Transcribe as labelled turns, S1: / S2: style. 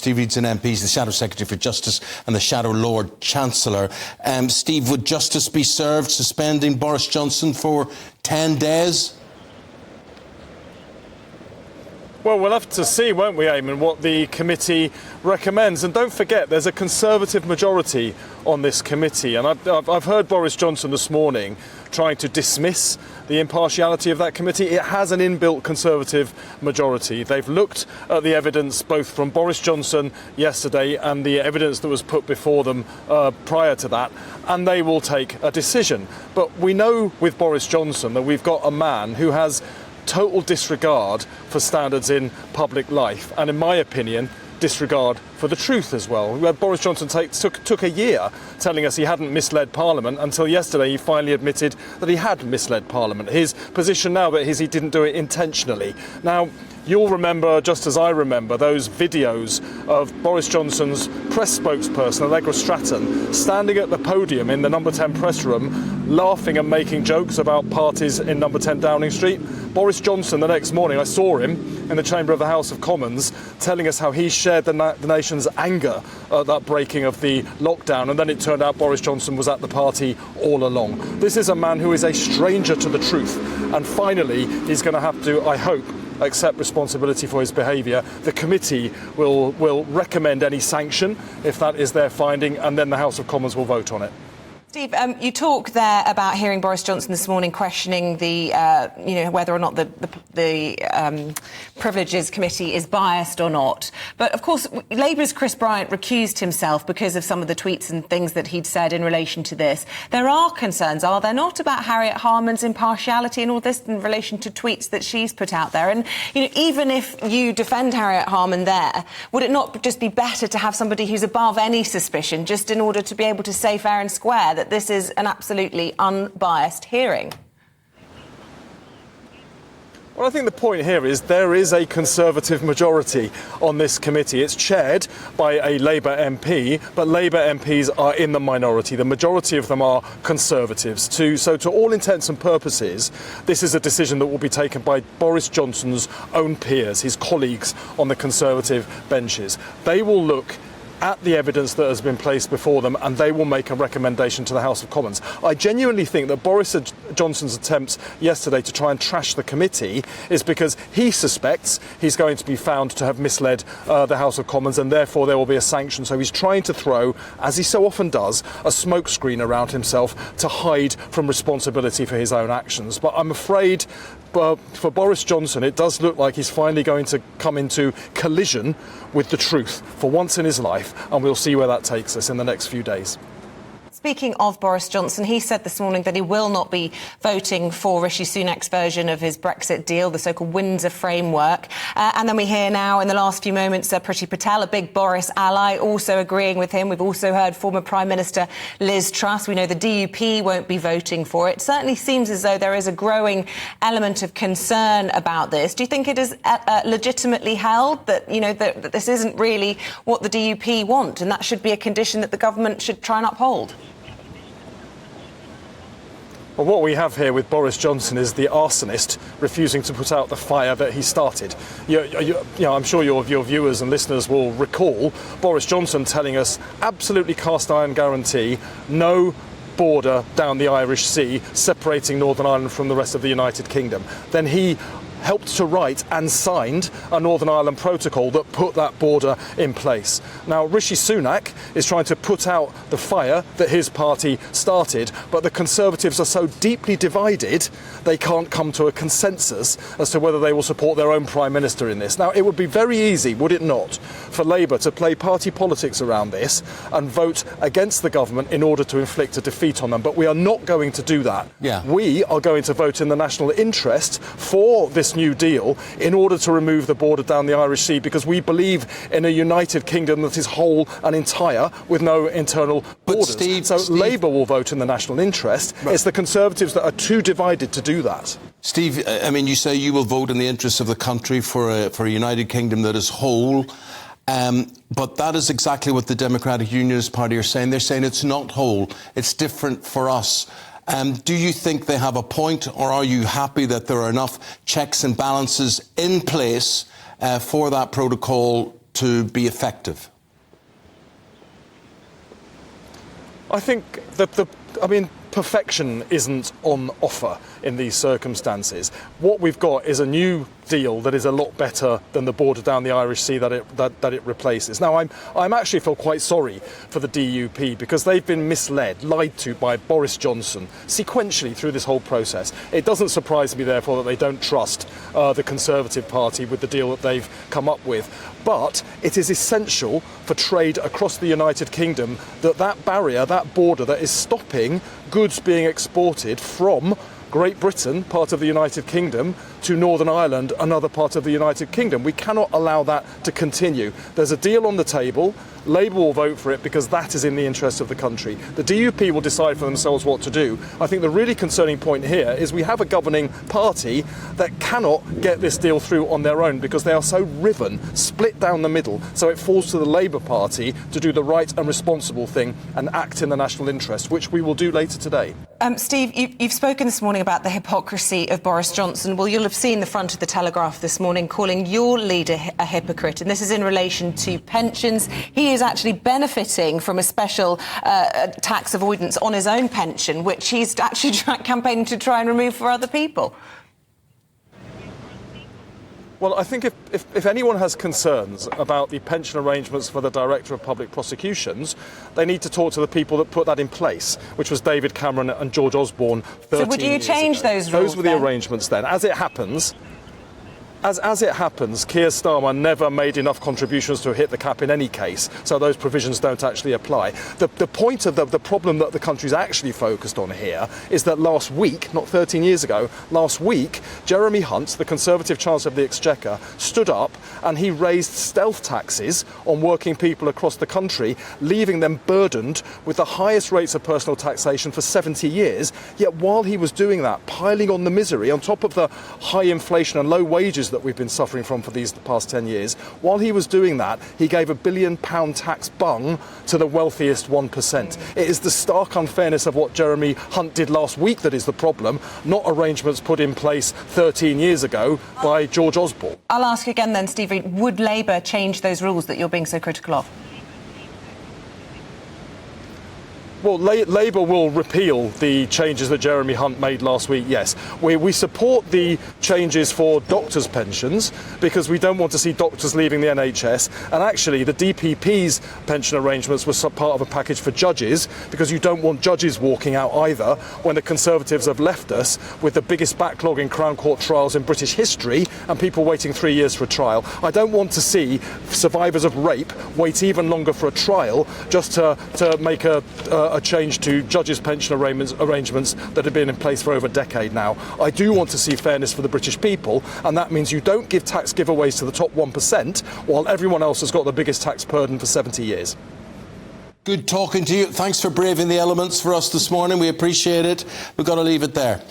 S1: Steve Reid's an MP, he's the Shadow Secretary for Justice and the Shadow Lord Chancellor. Steve, would justice be served suspending Boris Johnson for 10 days?
S2: Well, we'll have to see, won't we, Eamon, what the committee recommends. And don't forget, there's a Conservative majority on this committee. And I've heard Boris Johnson this morning trying to dismiss the impartiality of that committee. It has an inbuilt Conservative majority. They've looked at the evidence both from Boris Johnson yesterday and the evidence that was put before them prior to that, and they will take a decision. But we know with Boris Johnson that we've got a man who has total disregard for standards in public life, and in my opinion, disregard for the truth as well. Boris Johnson took a year telling us he hadn't misled Parliament until yesterday he finally admitted that he had misled Parliament. His position now that he didn't do it intentionally. Now, you'll remember, just as I remember, those videos of Boris Johnson's press spokesperson, Allegra Stratton, standing at the podium in the number 10 press room, laughing and making jokes about parties in number 10 Downing Street. Boris Johnson, the next morning, I saw him in the chamber of the House of Commons telling us how he shared the nation's anger at that breaking of the lockdown, and then it turned out Boris Johnson was at the party all along. This is a man who is a stranger to the truth, and finally he's going to have to, I hope, accept responsibility for his behaviour. The committee will recommend any sanction if that is their finding, and then the House of Commons will vote on it.
S3: Steve, you talk there about hearing Boris Johnson this morning questioning the, whether or not the Privileges Committee is biased or not. But, of course, Labour's Chris Bryant recused himself because of some of the tweets and things that he'd said in relation to this. There are concerns, are there not, about Harriet Harman's impartiality and all this in relation to tweets that she's put out there? And, even if you defend Harriet Harman there, would it not just be better to have somebody who's above any suspicion, just in order to be able to say fair and square that this is an absolutely unbiased hearing?
S2: Well, I think the point here is there is a Conservative majority on this committee. It's chaired by a Labour MP, but Labour MPs are in the minority. The majority of them are Conservatives. So to all intents and purposes, this is a decision that will be taken by Boris Johnson's own peers, his colleagues on the Conservative benches. They will look at the evidence that has been placed before them, and they will make a recommendation to the House of Commons. I genuinely think that Boris Johnson's attempts yesterday to try and trash the committee is because he suspects he's going to be found to have misled the House of Commons, and therefore there will be a sanction. So he's trying to throw, as he so often does, a smokescreen around himself to hide from responsibility for his own actions. But I'm afraid for Boris Johnson, it does look like he's finally going to come into collision with the truth for once in his life, and we'll see where that takes us in the next few days.
S3: Speaking of Boris Johnson, he said this morning that he will not be voting for Rishi Sunak's version of his Brexit deal, the so-called Windsor framework. And then we hear now in the last few moments Priti Patel, a big Boris ally, also agreeing with him. We've also heard former Prime Minister Liz Truss. We know the DUP won't be voting for it. It certainly seems as though there is a growing element of concern about this. Do you think it is legitimately held that, that this isn't really what the DUP want, and that should be a condition that the government should try and uphold?
S2: Well, what we have here with Boris Johnson is the arsonist refusing to put out the fire that he started. I'm sure your viewers and listeners will recall Boris Johnson telling us absolutely cast iron guarantee, no border down the Irish Sea separating Northern Ireland from the rest of the United Kingdom. Then he helped to write and signed a Northern Ireland protocol that put that border in place. Now, Rishi Sunak is trying to put out the fire that his party started, but the Conservatives are so deeply divided they can't come to a consensus as to whether they will support their own Prime Minister in this. Now, it would be very easy, would it not, for Labour to play party politics around this and vote against the government in order to inflict a defeat on them, but we are not going to do that. We are going to vote in the national interest for this new deal in order to remove the border down the Irish Sea, because we believe in a United Kingdom that is whole and entire with no internal borders. Steve, Labour will vote in the national interest. It's the Conservatives that are too divided to do that.
S1: Steve, I mean, you say you will vote in the interests of the country for a United Kingdom that is whole. But that is exactly what the Democratic Unionist Party are saying. They're saying it's not whole. It's different for us. Do you think they have a point, or are you happy that there are enough checks and balances in place for that protocol to be effective?
S2: I think perfection isn't on offer in these circumstances. What we've got is a new deal that is a lot better than the border down the Irish Sea that it replaces. Now, I'm actually feel quite sorry for the DUP because they've been misled, lied to by Boris Johnson sequentially through this whole process. It doesn't surprise me, therefore, that they don't trust the Conservative Party with the deal that they've come up with. But it is essential for trade across the United Kingdom that barrier, that border that is stopping goods being exported from Great Britain, part of the United Kingdom, to Northern Ireland, another part of the United Kingdom. We cannot allow that to continue. There's a deal on the table. Labour will vote for it because that is in the interest of the country. The DUP will decide for themselves what to do. I think the really concerning point here is we have a governing party that cannot get this deal through on their own because they are so riven, split down the middle. So it falls to the Labour Party to do the right and responsible thing and act in the national interest, which we will do later today.
S3: Steve, you've spoken this morning about the hypocrisy of Boris Johnson. Well, you'll have seen the front of the Telegraph this morning calling your leader a hypocrite, and this is in relation to pensions. He is actually benefiting from a special tax avoidance on his own pension, which he's actually campaigning to try and remove for other people.
S2: Well, I think if anyone has concerns about the pension arrangements for the Director of Public Prosecutions, they need to talk to the people that put that in place, which was David Cameron and George Osborne 13 years ago.
S3: So would you change those rules?
S2: Those were the arrangements then. As it happens, Keir Starmer never made enough contributions to hit the cap in any case, so those provisions don't actually apply. The point of the problem that the country's actually focused on here is that last week, not 13 years ago, last week, Jeremy Hunt, the Conservative Chancellor of the Exchequer, stood up and he raised stealth taxes on working people across the country, leaving them burdened with the highest rates of personal taxation for 70 years. Yet while he was doing that, piling on the misery on top of the high inflation and low wages that we've been suffering from for these past 10 years. While he was doing that, he gave £1 billion tax bung to the wealthiest 1%. It is the stark unfairness of what Jeremy Hunt did last week that is the problem, not arrangements put in place 13 years ago by George Osborne.
S3: I'll ask again then, Stevie, would Labour change those rules that you're being so critical of?
S2: Well, Labour will repeal the changes that Jeremy Hunt made last week, yes. We support the changes for doctors' pensions because we don't want to see doctors leaving the NHS. And actually, the DPP's pension arrangements were part of a package for judges because you don't want judges walking out either when the Conservatives have left us with the biggest backlog in Crown Court trials in British history and people waiting 3 years for a trial. I don't want to see survivors of rape wait even longer for a trial just to make a change to judges' pension arrangements that have been in place for over a decade now. I do want to see fairness for the British people, and that means you don't give tax giveaways to the top 1% while everyone else has got the biggest tax burden for 70 years.
S1: Good talking to you. Thanks for braving the elements for us this morning. We appreciate it. We've got to leave it there.